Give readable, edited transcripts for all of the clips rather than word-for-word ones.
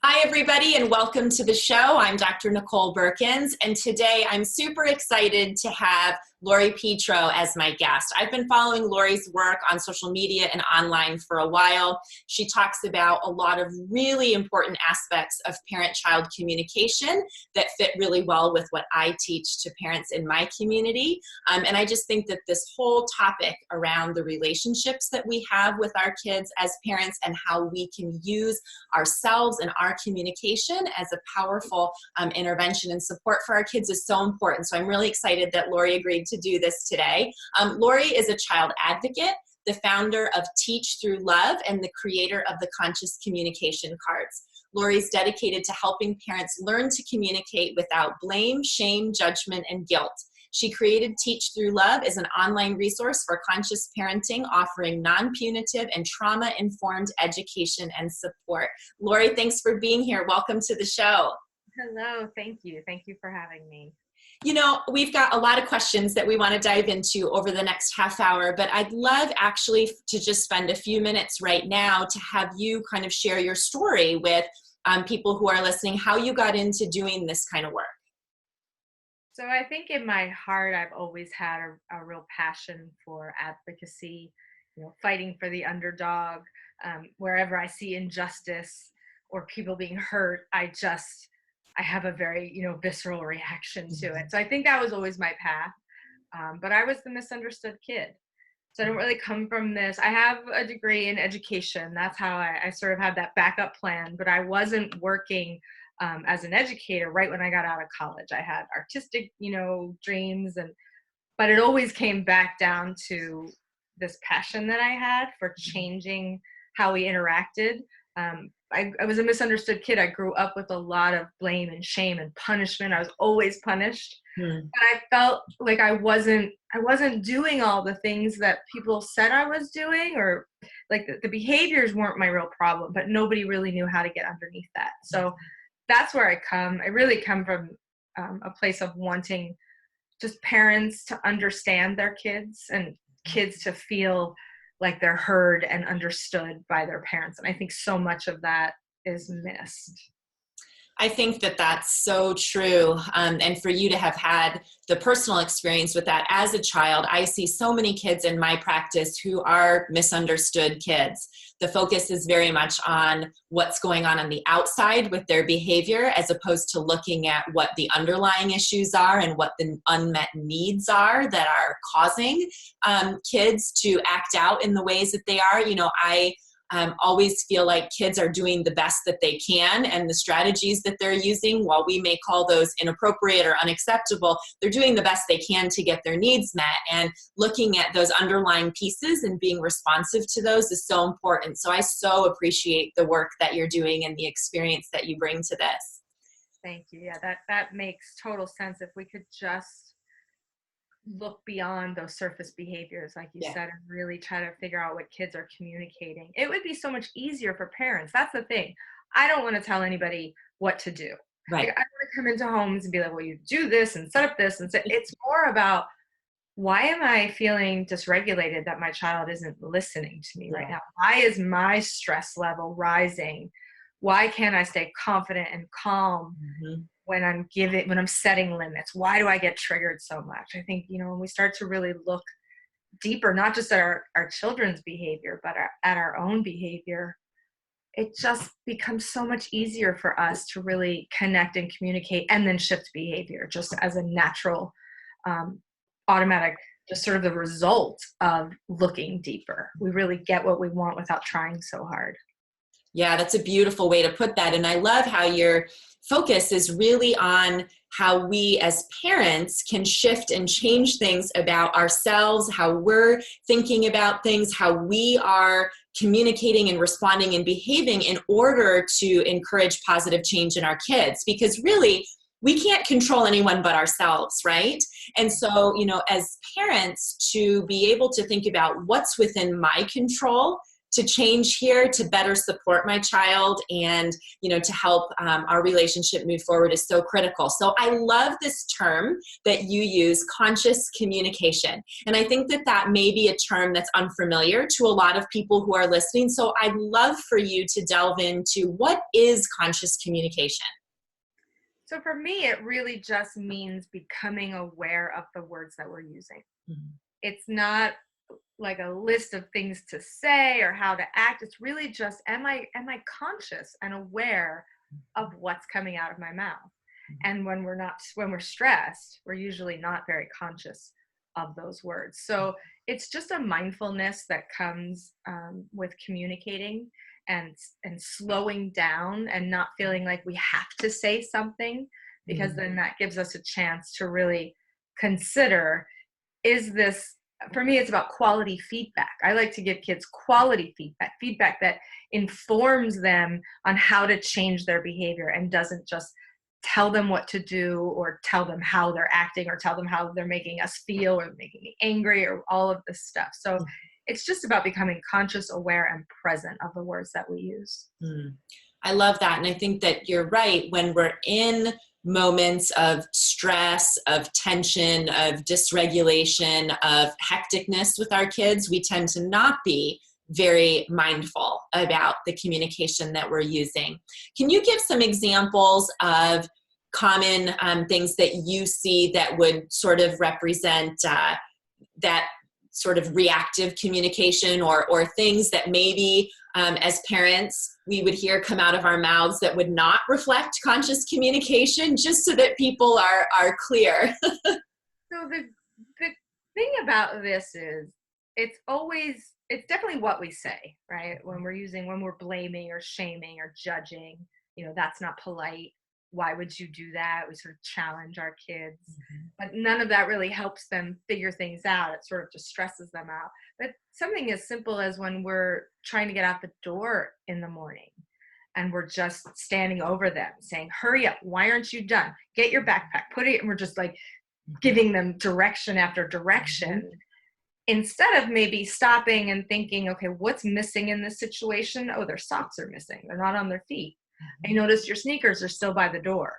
Hi, everybody, and welcome to the show. I'm Dr. Nicole Beurkens, and today I'm super excited to have Lori Petro as my guest. I've been following Lori's work on social media and online for a while. She talks about a lot of really important aspects of parent-child communication that fit really well with what I teach to parents in my community. And I just think that this whole topic around the relationships that we have with our kids as parents and how we can use ourselves and our communication as a powerful intervention and support for our kids is so important. So I'm really excited that Lori agreed to do this today. Lori is a child advocate, the founder of Teach Through Love, and the creator of the Conscious Communication Cards. Lori's dedicated to helping parents learn to communicate without blame, shame, judgment, and guilt. She created Teach Through Love as an online resource for conscious parenting, offering non-punitive and trauma-informed education and support. Lori, thanks for being here. Welcome to the show. Hello, thank you. Thank you for having me. You know, we've got a lot of questions that we want to dive into over the next half hour, but I'd love actually to just spend a few minutes right now to have you kind of share your story with people who are listening, how you got into doing this kind of work. So I think in my heart, I've always had a real passion for advocacy, fighting for the underdog. Wherever I see injustice or people being hurt, I have a very, visceral reaction to it. So I think that was always my path. But I was the misunderstood kid. So I don't really come from this. I have a degree in education. That's how I sort of had that backup plan, but I wasn't working as an educator right when I got out of college. I had artistic, dreams, but it always came back down to this passion that I had for changing how we interacted. I was a misunderstood kid. I grew up with a lot of blame and shame and punishment. I was always punished. And I felt like I wasn't doing all the things that people said I was doing, or like the behaviors weren't my real problem, but nobody really knew how to get underneath that. So that's where I come. I really come from a place of wanting just parents to understand their kids and kids to feel like they're heard and understood by their parents. And I think so much of that is missed. I think that that's so true. And for you to have had the personal experience with that as a child, I see so many kids in my practice who are misunderstood kids. The focus is very much on what's going on the outside with their behavior, as opposed to looking at what the underlying issues are and what the unmet needs are that are causing kids to act out in the ways that they are. I always feel like kids are doing the best that they can, and the strategies that they're using, while we may call those inappropriate or unacceptable, they're doing the best they can to get their needs met. And looking at those underlying pieces and being responsive to those is so important. So I so appreciate the work that you're doing and the experience that you bring to this. Thank you. Yeah, that makes total sense. If we could just look beyond those surface behaviors, like you said, and really try to figure out what kids are communicating, it would be so much easier for parents. That's the thing. I don't want to tell anybody what to do. Right. Like, I want to come into homes and be like, well, you do this and set up this. And it's more about, why am I feeling dysregulated that my child isn't listening to me right now? Why is my stress level rising? Why can't I stay confident and calm when I'm setting limits? Why do I get triggered so much? I think, when we start to really look deeper, not just at our children's behavior, but at our own behavior, it just becomes so much easier for us to really connect and communicate and then shift behavior just as a natural, automatic, just sort of the result of looking deeper. We really get what we want without trying so hard. Yeah, that's a beautiful way to put that. And I love how your focus is really on how we as parents can shift and change things about ourselves, how we're thinking about things, how we are communicating and responding and behaving in order to encourage positive change in our kids. Because really, we can't control anyone but ourselves, right? And so, as parents, to be able to think about what's within my control to change here to better support my child and, to help our relationship move forward is so critical. So I love this term that you use, conscious communication. And I think that that may be a term that's unfamiliar to a lot of people who are listening. So I'd love for you to delve into what is conscious communication? So for me, it really just means becoming aware of the words that we're using. Mm-hmm. It's not like a list of things to say or how to act. It's really just, am I conscious and aware of what's coming out of my mouth? And when we're stressed, we're usually not very conscious of those words. So it's just a mindfulness that comes with communicating and slowing down and not feeling like we have to say something, because then that gives us a chance to really consider, is this, for me, it's about quality feedback. I like to give kids quality feedback that informs them on how to change their behavior and doesn't just tell them what to do or tell them how they're acting or tell them how they're making us feel or making me angry or all of this stuff. So it's just about becoming conscious, aware, and present of the words that we use. I love that. And I think that you're right. When we're in moments of stress, of tension, of dysregulation, of hecticness with our kids, we tend to not be very mindful about the communication that we're using. Can you give some examples of common things that you see that would sort of represent that sort of reactive communication, or things that maybe as parents we would hear come out of our mouths that would not reflect conscious communication, just so that people are clear? So the thing about this is it's definitely what we say, right? When we're blaming or shaming or judging, that's not polite. Why would you do that? We sort of challenge our kids, but none of that really helps them figure things out. It sort of just stresses them out. But something as simple as when we're trying to get out the door in the morning and we're just standing over them saying, hurry up, why aren't you done? Get your backpack, put it, and we're just like giving them direction after direction. Instead of maybe stopping and thinking, okay, what's missing in this situation? Oh, their socks are missing. They're not on their feet. I noticed your sneakers are still by the door.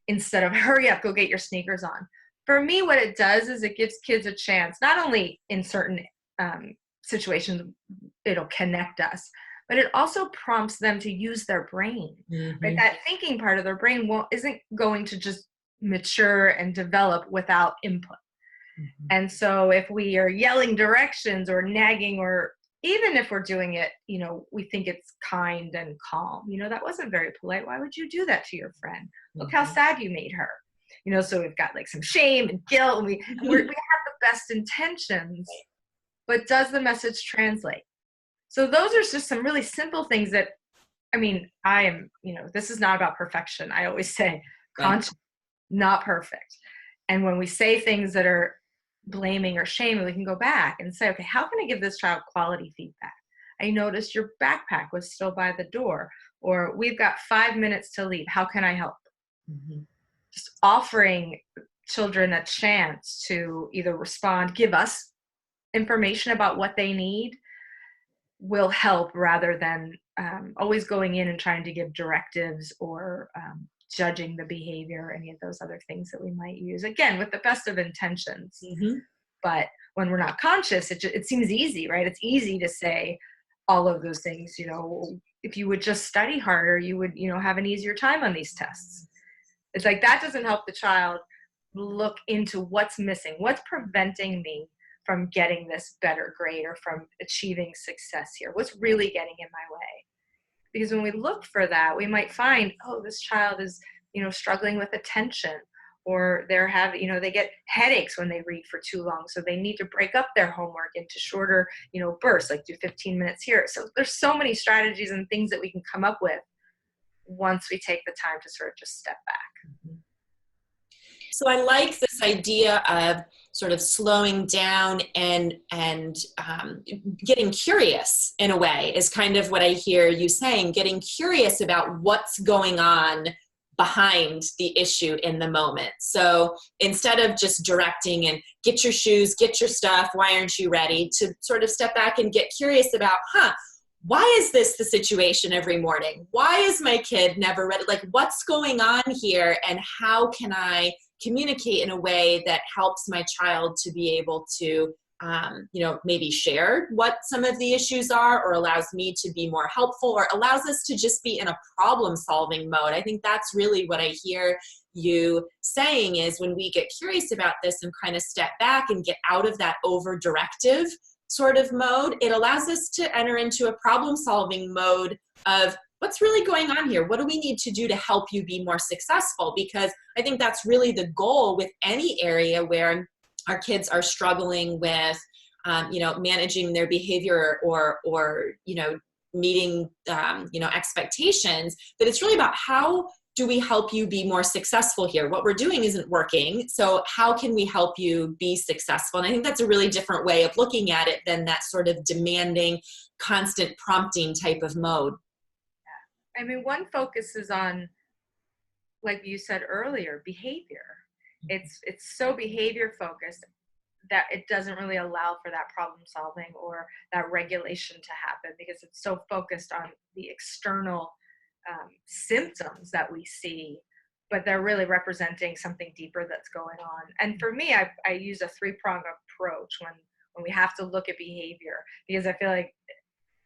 Instead of hurry up, go get your sneakers on. For me, what it does is it gives kids a chance, not only in certain situations, it'll connect us, but it also prompts them to use their brain. Right? That thinking part of their brain isn't going to just mature and develop without input. And so if we are yelling directions or nagging, or even if we're doing it, we think it's kind and calm, that wasn't very polite. Why would you do that to your friend? Look how sad you made her. So we've got like some shame and guilt, and we have the best intentions, but does the message translate? So those are just some really simple things that, this is not about perfection. I always say conscious, not perfect. And when we say things that are blaming or shaming, we can go back and say, okay, how can I give this child quality feedback? I noticed your backpack was still by the door, or we've got 5 minutes to leave. How can I help? Just offering children a chance to either respond, give us information about what they need, will help, rather than always going in and trying to give directives or judging the behavior, any of those other things that we might use, again, with the best of intentions. But when we're not conscious, it seems easy, right? It's easy to say all of those things. If you would just study harder, you would, have an easier time on these tests. It's like that doesn't help the child look into what's missing, what's preventing me from getting this better grade or from achieving success here, what's really getting in my way. Because when we look for that, we might find, oh, this child is, struggling with attention, or they get headaches when they read for too long. So they need to break up their homework into shorter, bursts, like do 15 minutes here. So there's so many strategies and things that we can come up with once we take the time to sort of just step back. So I like this idea of sort of slowing down and getting curious, in a way, is kind of what I hear you saying, getting curious about what's going on behind the issue in the moment. So instead of just directing and get your shoes, get your stuff, why aren't you ready, to sort of step back and get curious about, why is this the situation every morning? Why is my kid never ready? Like, what's going on here? And how can I communicate in a way that helps my child to be able to, maybe share what some of the issues are, or allows me to be more helpful, or allows us to just be in a problem-solving mode. I think that's really what I hear you saying, is when we get curious about this and kind of step back and get out of that over-directive sort of mode, it allows us to enter into a problem-solving mode of what's really going on here? What do we need to do to help you be more successful? Because I think that's really the goal with any area where our kids are struggling with, managing their behavior or meeting, expectations, that it's really about how do we help you be more successful here? What we're doing isn't working, so how can we help you be successful? And I think that's a really different way of looking at it than that sort of demanding, constant prompting type of mode. I mean, one focuses on, like you said earlier, behavior. It's so behavior focused that it doesn't really allow for that problem solving or that regulation to happen, because it's so focused on the external symptoms that we see, but they're really representing something deeper that's going on. And for me, I use a three-pronged approach when we have to look at behavior, because I feel like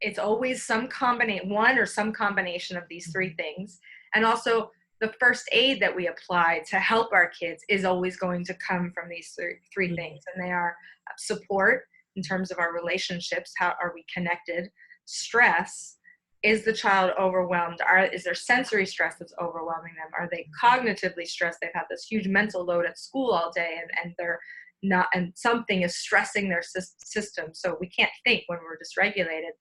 it's always some combination of these three things. And also the first aid that we apply to help our kids is always going to come from these three things. And they are support in terms of our relationships. How are we connected? Stress. Is the child overwhelmed? Is there sensory stress that's overwhelming them? Are they cognitively stressed? They've had this huge mental load at school all day, and they're not, and something is stressing their system. So we can't think when we're dysregulated.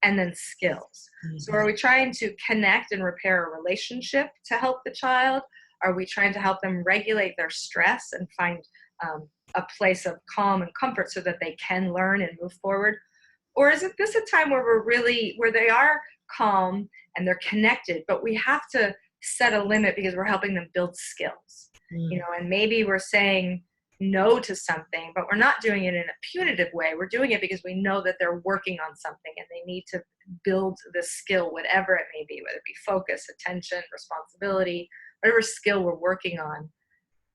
And then skills. So are we trying to connect and repair a relationship to help the child? Are we trying to help them regulate their stress and find a place of calm and comfort so that they can learn and move forward? Or is this a time where they are calm and they're connected, but we have to set a limit because we're helping them build skills, and maybe we're saying no to something, but we're not doing it in a punitive way. We're doing it because we know that they're working on something and they need to build the skill, whatever it may be, whether it be focus, attention, responsibility, whatever skill we're working on.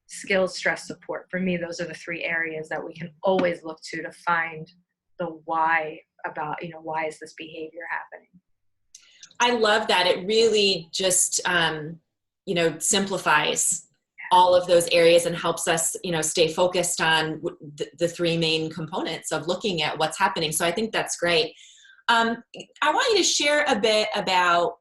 Skills, stress, support. For me, those are the three areas that we can always look to find the why about, why is this behavior happening? I love that. It really just, simplifies all of those areas and helps us, stay focused on the three main components of looking at what's happening. So I think that's great. I want you to share a bit about,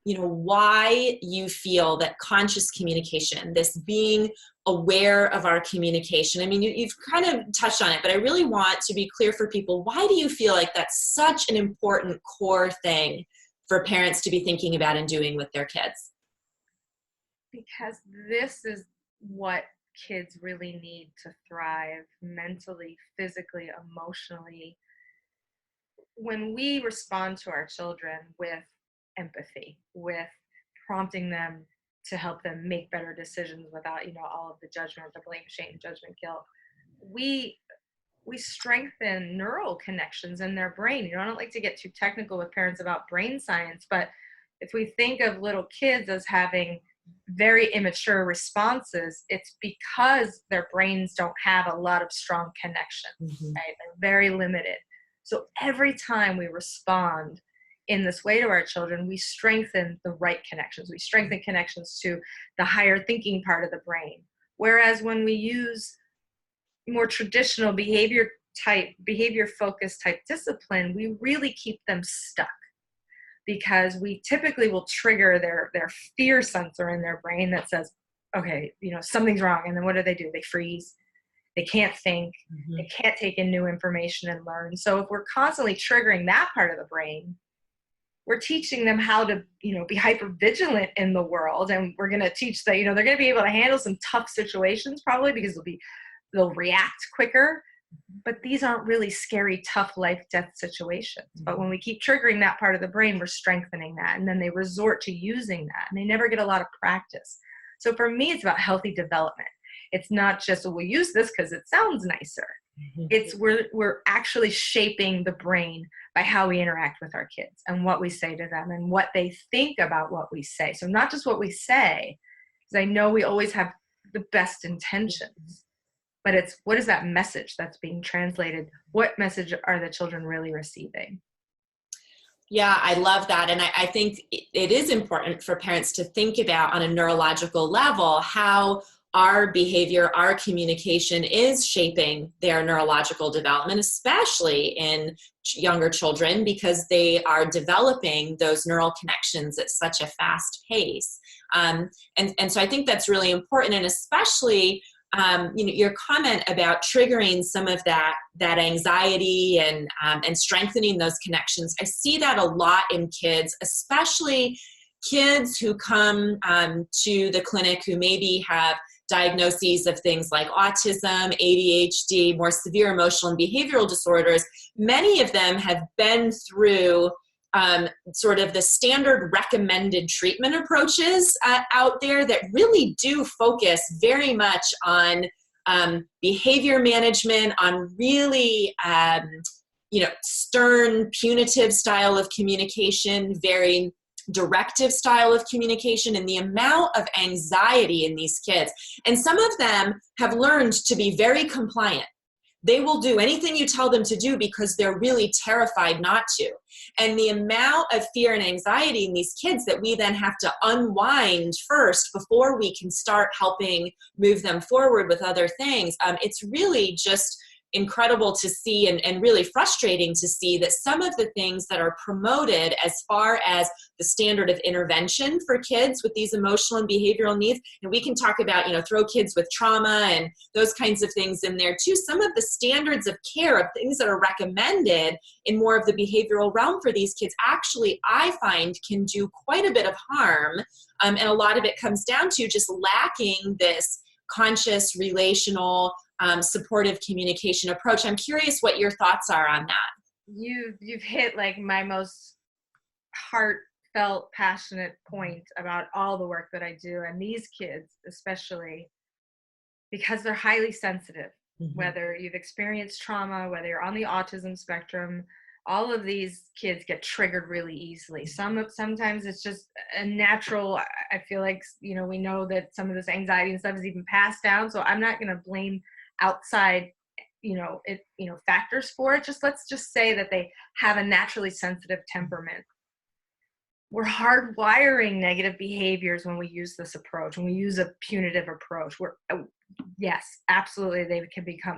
why you feel that conscious communication, this being aware of our communication. I mean, you've kind of touched on it, but I really want to be clear for people. Why do you feel like that's such an important core thing for parents to be thinking about and doing with their kids? Because this is what kids really need to thrive mentally, physically, emotionally. When we respond to our children with empathy, with prompting them to help them make better decisions without, all of the judgment, the blame, shame, judgment, guilt, we strengthen neural connections in their brain. I don't like to get too technical with parents about brain science, but if we think of little kids as having very immature responses, it's because their brains don't have a lot of strong connections, right? They're very limited. So every time we respond in this way to our children, we strengthen the right connections. We strengthen connections to the higher thinking part of the brain. Whereas when we use more traditional behavior focused type discipline, we really keep them stuck, because we typically will trigger their fear sensor in their brain that says, okay, something's wrong. And then what do? They freeze. They can't think. They can't take in new information and learn. So if we're constantly triggering that part of the brain, we're teaching them how to, be hyper vigilant in the world. And we're going to teach that, they're going to be able to handle some tough situations probably, because they'll react quicker. But these aren't really scary, tough life, death situations. But when we keep triggering that part of the brain, we're strengthening that. And then they resort to using that, and they never get a lot of practice. So for me, it's about healthy development. It's not just, we'll use this because it sounds nicer. It's we're actually shaping the brain by how we interact with our kids and what we say to them and what they think about what we say. So not just what we say, because I know we always have the best intentions, but it's what is that message that's being translated? What message are the children really receiving? Yeah, I love that. And I think it is important for parents to think about on a neurological level how our behavior, our communication is shaping their neurological development, especially in younger children, because they are developing those neural connections at such a fast pace. And so I think that's really important, and especially your comment about triggering some of that anxiety and strengthening those connections. I see that a lot in kids, especially kids who come to the clinic who maybe have diagnoses of things like autism, ADHD, more severe emotional and behavioral disorders. Many of them have been through sort of the standard recommended treatment approaches out there that really do focus very much on behavior management, on really stern, punitive style of communication, very directive style of communication, and the amount of anxiety in these kids. And some of them have learned to be very compliant. They will do anything you tell them to do because they're really terrified not to. And the amount of fear and anxiety in these kids that we then have to unwind first before we can start helping move them forward with other things, it's really just incredible to see and really frustrating to see that some of the things that are promoted as far as the standard of intervention for kids with these emotional and behavioral needs, and we can talk about, throw kids with trauma and those kinds of things in there too. Some of the standards of care of things that are recommended in more of the behavioral realm for these kids actually, I find, can do quite a bit of harm. And a lot of it comes down to just lacking this conscious, relational, supportive communication approach. I'm curious what your thoughts are on that. You've hit like my most heartfelt, passionate point about all the work that I do, and these kids especially, because they're highly sensitive. Mm-hmm. Whether you've experienced trauma, whether you're on the autism spectrum, all of these kids get triggered really easily. Sometimes it's just a natural, I feel like, we know that some of this anxiety and stuff is even passed down. So I'm not going to blame outside, factors for it. Let's just say that they have a naturally sensitive temperament. We're hardwiring negative behaviors when we use this approach, when we use a punitive approach. Yes, absolutely.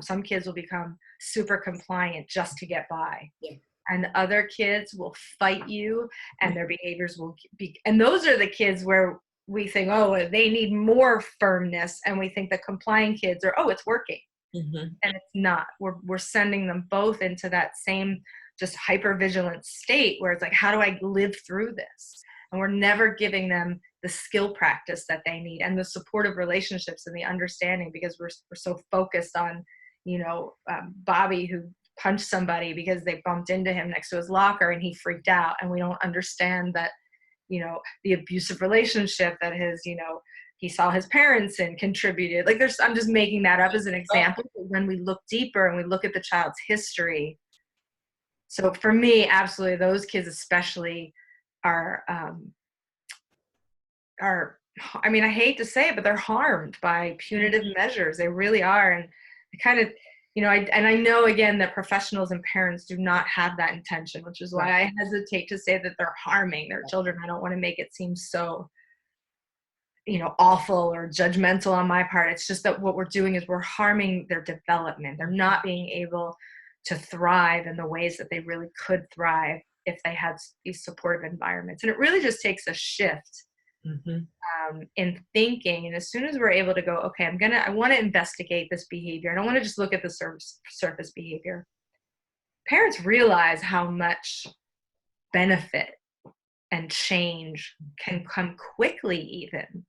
Some kids will become super compliant just to get by. Yeah. And other kids will fight you, and their behaviors will be, and those are the kids where we think, oh, they need more firmness, and we think the compliant kids are, oh, it's working. Mm-hmm. And it's not. We're sending them both into that same just hypervigilant state where it's like, how do I live through this? And we're never giving them the skill practice that they need and the supportive relationships and the understanding, because we're so focused on, Bobby who punched somebody because they bumped into him next to his locker and he freaked out, and we don't understand that, the abusive relationship that he saw his parents in contributed. I'm just making that up as an example. But when we look deeper and we look at the child's history, so for me, absolutely, those kids especially are, I mean, I hate to say it, but they're harmed by punitive measures. They really are. And I kind of, I know, again, that professionals and parents do not have that intention, which is why I hesitate to say that they're harming their children. I don't want to make it seem so, awful or judgmental on my part. It's just that what we're doing is we're harming their development. They're not being able to thrive in the ways that they really could thrive if they had these supportive environments. And it really just takes a shift in thinking. And as soon as we're able to go, okay, I want to investigate this behavior. I don't want to just look at the surface behavior. Parents realize how much benefit and change can come quickly even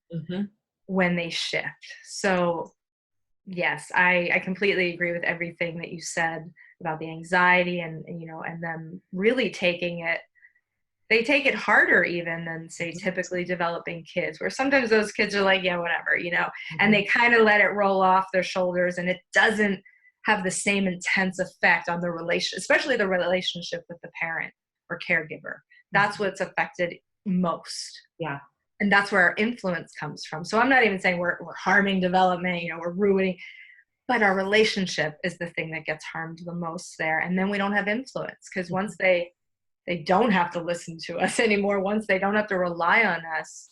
when they shift. So yes, I completely agree with everything that you said about the anxiety and them really taking it. They take it harder even than, say, typically developing kids, where sometimes those kids are like, yeah, whatever, and they kind of let it roll off their shoulders, and it doesn't have the same intense effect on the relation, especially the relationship with the parent or caregiver. That's what's affected most. Yeah. And that's where our influence comes from. So I'm not even saying we're harming development, we're ruining, but our relationship is the thing that gets harmed the most there. And then we don't have influence, because once they don't have to listen to us anymore, once they don't have to rely on us,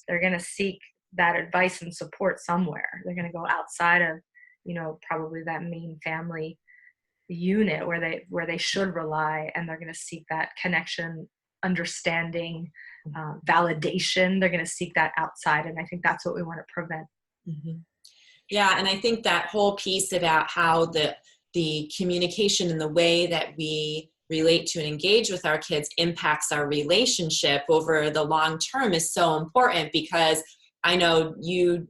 they're going to seek that advice and support somewhere. They're going to go outside of, probably that main family unit where they should rely, and they're going to seek that connection, understanding, validation. They're going to seek that outside, and I think that's what we want to prevent. Mm-hmm. Yeah, and I think that whole piece about how the communication and the way that we relate to and engage with our kids impacts our relationship over the long term is so important, because I know you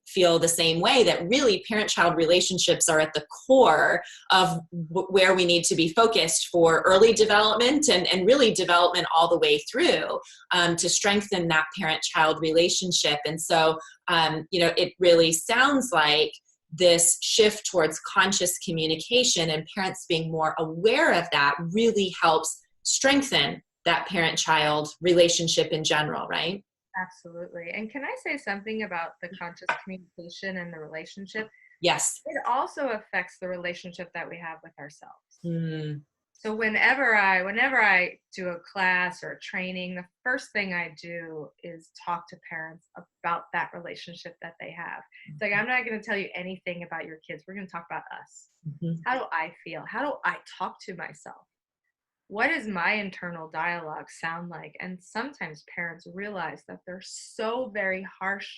feel the same way, that really parent-child relationships are at the core of where we need to be focused for early development and really development all the way through, to strengthen that parent-child relationship. And so, it really sounds like this shift towards conscious communication and parents being more aware of that really helps strengthen that parent-child relationship in general, right? Absolutely. And can I say something about the conscious communication and the relationship? Yes. It also affects the relationship that we have with ourselves. Mm. So whenever I do a class or a training, the first thing I do is talk to parents about that relationship that they have. It's like, I'm not going to tell you anything about your kids. We're going to talk about us. Mm-hmm. How do I feel? How do I talk to myself? What does my internal dialogue sound like? And sometimes parents realize that they're so very harsh.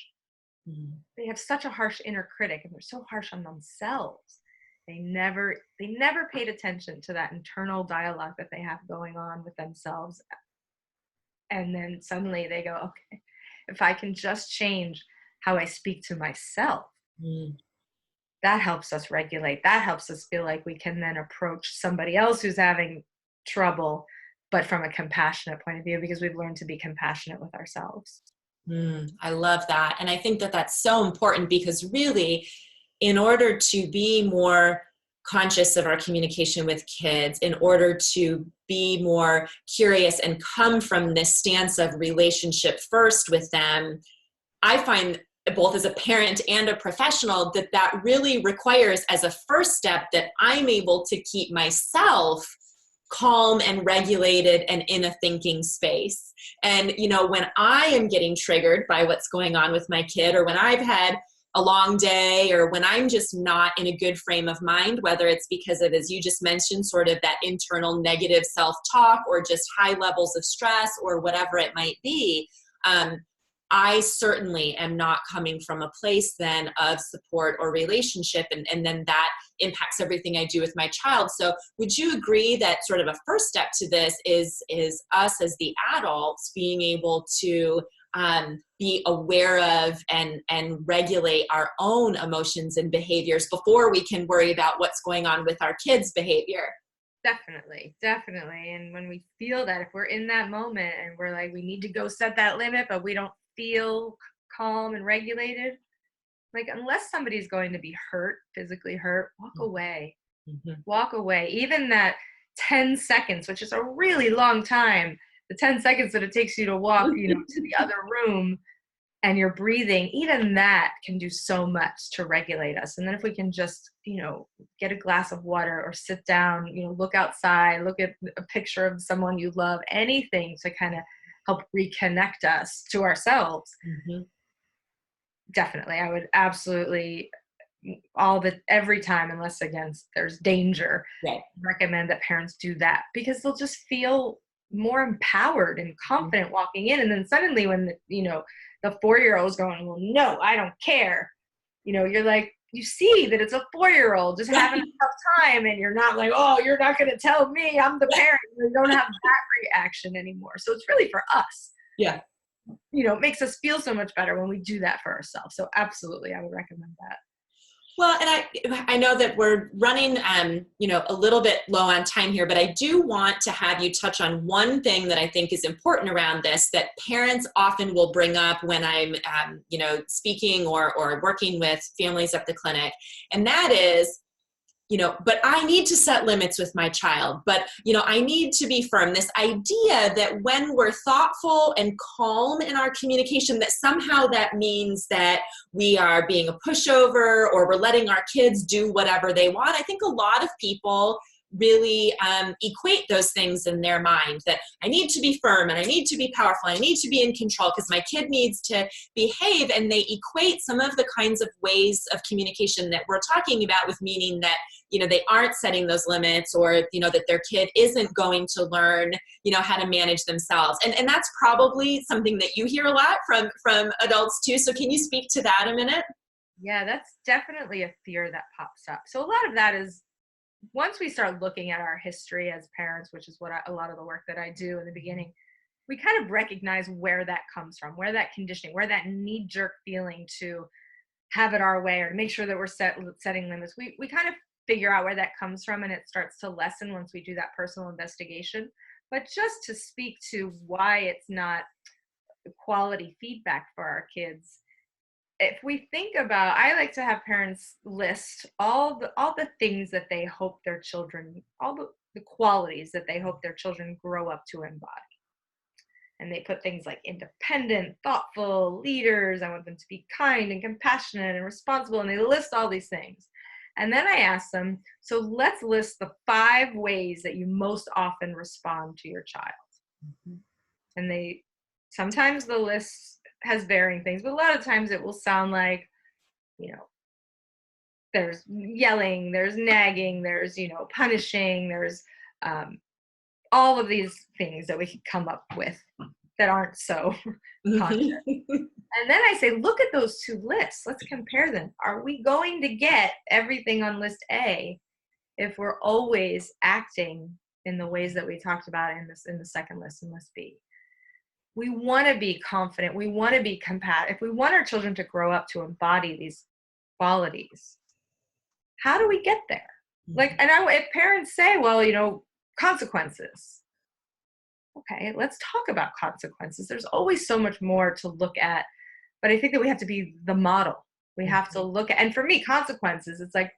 Mm-hmm. They have such a harsh inner critic, and they're so harsh on themselves. They never paid attention to that internal dialogue that they have going on with themselves. And then suddenly they go, okay, if I can just change how I speak to myself, that helps us regulate. That helps us feel like we can then approach somebody else who's having trouble, but from a compassionate point of view, because we've learned to be compassionate with ourselves. I love that. And I think that that's so important, because really, in order to be more conscious of our communication with kids, in order to be more curious and come from this stance of relationship first with them, I find, both as a parent and a professional, that really requires, as a first step, that I'm able to keep myself calm and regulated and in a thinking space. And, when I am getting triggered by what's going on with my kid, or when I've had a long day, or when I'm just not in a good frame of mind, whether it's because of, as you just mentioned, sort of that internal negative self-talk, or just high levels of stress, or whatever it might be, I certainly am not coming from a place then of support or relationship, and then that impacts everything I do with my child. So would you agree that sort of a first step to this is us as the adults being able to be aware of and regulate our own emotions and behaviors before we can worry about what's going on with our kids' behavior? Definitely. And when we feel that, if we're in that moment and we're like, we need to go set that limit, but we don't feel calm and regulated, like, unless somebody's going to be hurt, physically hurt, walk away. Mm-hmm. Walk away. Even that 10 seconds, which is a really long time, the 10 seconds that it takes you to walk, to the other room, and you're breathing, even that can do so much to regulate us. And then if we can just, get a glass of water, or sit down, look outside, look at a picture of someone you love, anything to kind of help reconnect us to ourselves. Mm-hmm. Definitely. I would absolutely, every time, unless against there's danger, right, recommend that parents do that, because they'll just feel more empowered and confident walking in. And then suddenly when the 4-year-old's going, well, no, I don't care. You're like, you see that it's a 4-year-old just having a tough time, and you're not like, oh, you're not going to tell me, I'm the parent. You don't have that reaction anymore. So it's really for us. Yeah. It makes us feel so much better when we do that for ourselves. So absolutely, I would recommend that. Well, and I know that we're running, a little bit low on time here, but I do want to have you touch on one thing that I think is important around this, that parents often will bring up when I'm, speaking or working with families at the clinic. And that is, but I need to set limits with my child, but, I need to be firm. This idea that when we're thoughtful and calm in our communication, that somehow that means that we are being a pushover or we're letting our kids do whatever they want. I think a lot of people really equate those things in their mind, that I need to be firm and I need to be powerful. I need to be in control because my kid needs to behave. And they equate some of the kinds of ways of communication that we're talking about with meaning that, they aren't setting those limits, or, that their kid isn't going to learn, how to manage themselves. And that's probably something that you hear a lot from adults too. So can you speak to that a minute? Yeah, that's definitely a fear that pops up. So a lot of that is, once we start looking at our history as parents, which is what a lot of the work that I do in the beginning, we kind of recognize where that comes from, where that conditioning, where that knee-jerk feeling to have it our way or to make sure that we're setting limits. We kind of figure out where that comes from, and it starts to lessen once we do that personal investigation. But just to speak to why it's not quality feedback for our kids, if we think about, I like to have parents list all the things that they hope their children, all the qualities that they hope their children grow up to embody. And they put things like independent, thoughtful, leaders. I want them to be kind and compassionate and responsible. And they list all these things. And then I ask them, so let's list the 5 ways that you most often respond to your child. Mm-hmm. And sometimes the list has varying things, but a lot of times it will sound like, there's yelling, there's nagging, there's, punishing, there's all of these things that we could come up with that aren't so conscious. And then I say, look at those 2 lists. Let's compare them. Are we going to get everything on list A if we're always acting in the ways that we talked about in the second list, in list B? We want to be confident. We want to be compassionate. If we want our children to grow up to embody these qualities, how do we get there? Like, and if parents say, well, consequences. Okay, let's talk about consequences. There's always so much more to look at, but I think that we have to be the model. We have to look at, and for me, consequences, it's like,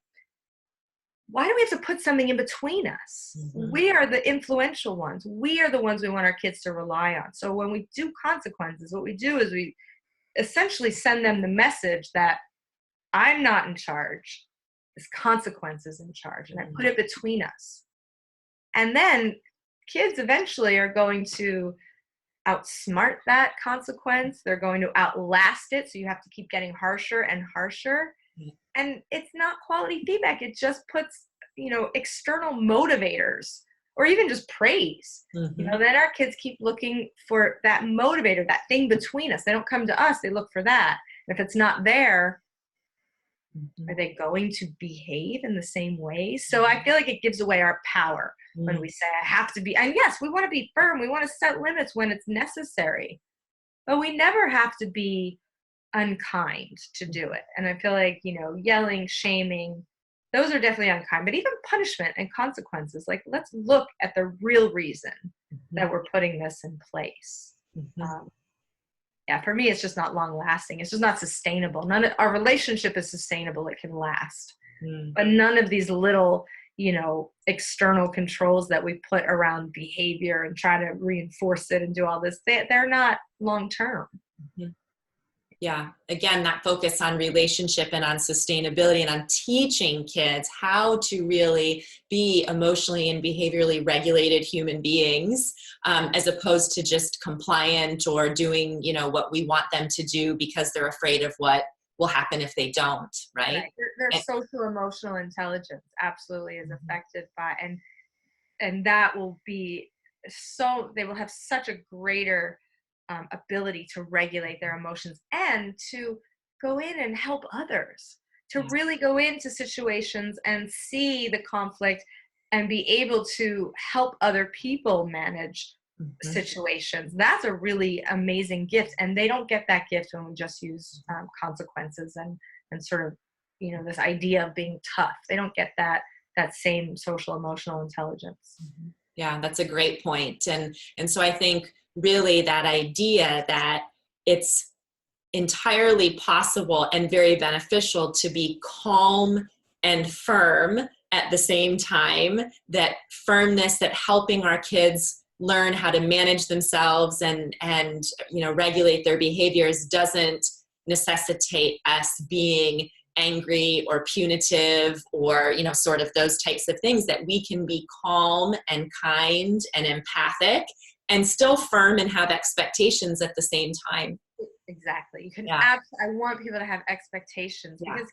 why do we have to put something in between us? Mm-hmm. We are the influential ones. We are the ones we want our kids to rely on. So when we do consequences, what we do is we essentially send them the message that I'm not in charge. This consequence is in charge, and I put it between us. And then kids eventually are going to outsmart that consequence. They're going to outlast it. So you have to keep getting harsher and harsher. And it's not quality feedback. It just puts, external motivators or even just praise. Mm-hmm. Then our kids keep looking for that motivator, that thing between us. They don't come to us. They look for that. And if it's not there, are they going to behave in the same way? So I feel like it gives away our power when we say, I have to be, and yes, we want to be firm. We want to set limits when it's necessary, but we never have to be unkind to do it. And I feel like, yelling, shaming, those are definitely unkind, but even punishment and consequences, like, let's look at the real reason that we're putting this in place. Yeah, for me, it's just not long lasting. It's just not sustainable. Our relationship is sustainable. It can last, but none of these little, external controls that we put around behavior and try to reinforce it and do all this, they're not long-term. Yeah. Again, that focus on relationship and on sustainability and on teaching kids how to really be emotionally and behaviorally regulated human beings, as opposed to just compliant or doing, what we want them to do because they're afraid of what will happen if they don't, right? Their social emotional intelligence absolutely is affected by, and that will be they will have such a greater ability to regulate their emotions and to go in and help others, to really go into situations and see the conflict and be able to help other people manage situations. That's a really amazing gift, and they don't get that gift when we just use consequences and sort of, this idea of being tough. They don't get that same social emotional intelligence. Yeah, that's a great point. And so I think really that idea that it's entirely possible and very beneficial to be calm and firm at the same time, that firmness, that helping our kids learn how to manage themselves and regulate their behaviors doesn't necessitate us being angry or punitive or sort of those types of things, that we can be calm and kind and empathic and still firm and have expectations at the same time. Exactly. You can Yeah. I want people to have expectations, Yeah. because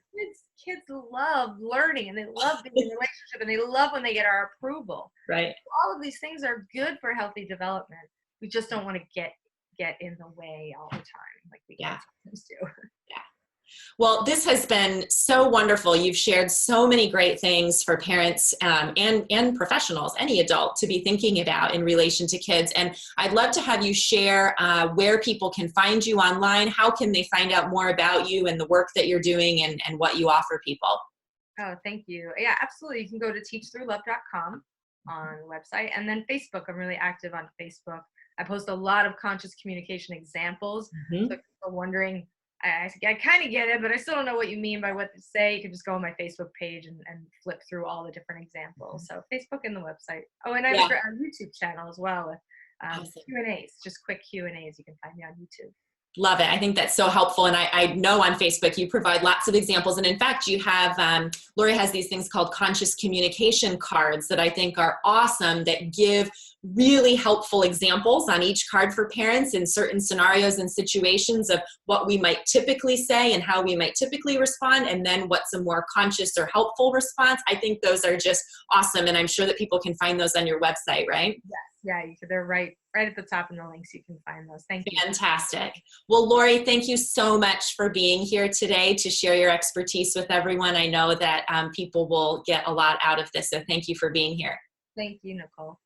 kids love learning, and they love being in a relationship, and they love when they get our approval. Right. All of these things are good for healthy development. We just don't want to get in the way all the time, like we Yeah. sometimes do. Yeah. Well, this has been so wonderful. You've shared so many great things for parents and professionals, any adult, to be thinking about in relation to kids. And I'd love to have you share where people can find you online. How can they find out more about you and the work that you're doing and what you offer people? Oh, thank you. Yeah, absolutely. You can go to teachthroughlove.com on the website, and then Facebook. I'm really active on Facebook. I post a lot of conscious communication examples. Mm-hmm. So if you're wondering, I kind of get it, but I still don't know what you mean by what to say. You can just go on my Facebook page and flip through all the different examples. So Facebook and the website. Oh, and I have a YouTube channel as well with Awesome. Q&As, just quick Q&As. You can find me on YouTube. Love it. I think that's so helpful. And I know on Facebook you provide lots of examples. And in fact, you have, Lori has these things called conscious communication cards that I think are awesome, that give really helpful examples on each card for parents in certain scenarios and situations of what we might typically say and how we might typically respond, and then what's a more conscious or helpful response. I think those are just awesome. And I'm sure that people can find those on your website, right? Yes. Yeah, they're right at the top in the links. You can find those. Thank you. Fantastic. Well, Lori, thank you so much for being here today to share your expertise with everyone. I know that people will get a lot out of this, so thank you for being here. Thank you, Nicole.